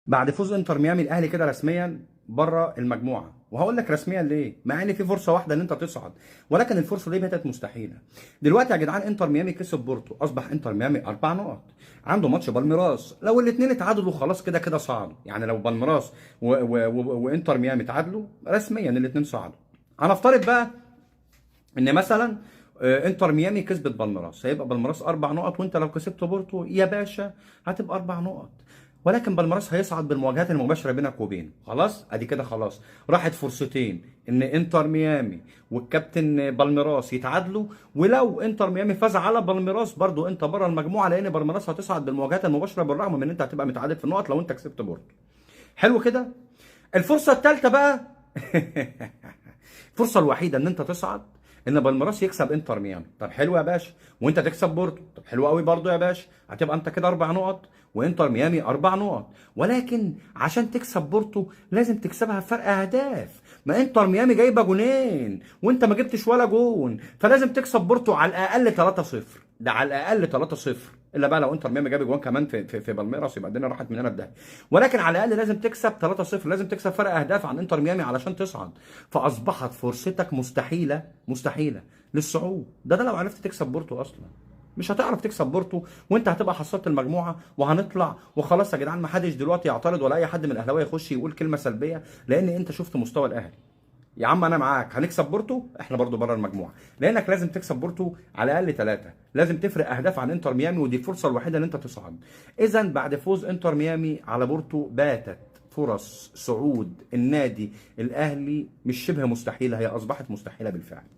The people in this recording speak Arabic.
بعد فوز انتر ميامي الاهلي كده رسميا بره المجموعه، وهقول لك رسميا ليه، مع ان في فرصه واحده ان انت تصعد، ولكن الفرصه دي باتت مستحيله. دلوقتي يا جدعان انتر ميامي كسب بورتو، اصبح انتر ميامي 4 نقط. عنده ماتش بالميراس، لو الاثنين اتعادلوا خلاص كده كده صعدوا. يعني لو بالميراس وانتر ميامي اتعادلوا رسميا الاثنين صعدوا. هنفترض بقى ان مثلا انتر ميامي كسبت بالميراس، هيبقى بالميراس 4 نقط، وانت لو كسبت بورتو يا باشا هتبقى 4 نقط. ولكن بالميراس هيصعد بالمواجهات المباشره بينك وبينه. خلاص ادي كده خلاص راحت فرصتين ان انتر ميامي والكابتن بالميراس يتعادلوا. ولو انتر ميامي فاز على بالميراس برضو انت بره المجموعه، لان بالميراس هتصعد بالمواجهات المباشره، بالرغم من ان انت هتبقى متعادل في النقط لو انت كسبت بورتو. حلو كده. الفرصه الثالثه بقى الفرصه الوحيده ان انت تصعد ان بالميراس يكسب انتر ميامي. طب حلو يا باشا، وانت تكسب بورتو، طب حلو قوي برضو يا باشا، هتبقى انت كده 4 نقط وانتر ميامي 4 نقط. ولكن عشان تكسب بورتو لازم تكسبها بفرق اهداف. ما انتر ميامي جايبه جونين وانت ما جبتش ولا جون، فلازم تكسب بورتو على الاقل 3-0. ده على الاقل 3-0، الا بقى لو انتر ميامي جاب جوان كمان في بالميراس يبقى الدنيا راحت مننا في. ولكن على الاقل لازم تكسب 3-0، لازم تكسب فرق اهداف عن انتر ميامي علشان تصعد. فاصبحت فرصتك مستحيله مستحيله للصعود. ده لو عرفت تكسب بورتو اصلا. مش هتعرف تكسب بورتو، وانت هتبقى حصلت المجموعه وهنطلع وخلاص يا جدعان. ما حدش دلوقتي يعترض ولا اي حد من الاهلاويه يخش يقول كلمه سلبيه، لان انت شفت مستوى الاهلي. يا عم انا معاك، هنكسب بورتو، احنا برضو بره المجموعه، لانك لازم تكسب بورتو على الاقل 3، لازم تفرق اهداف عن انتر ميامي، ودي الفرصه الوحيده ان انت تصعد. اذا بعد فوز انتر ميامي على بورتو باتت فرص صعود النادي الاهلي مش شبه مستحيله، هي اصبحت مستحيله بالفعل.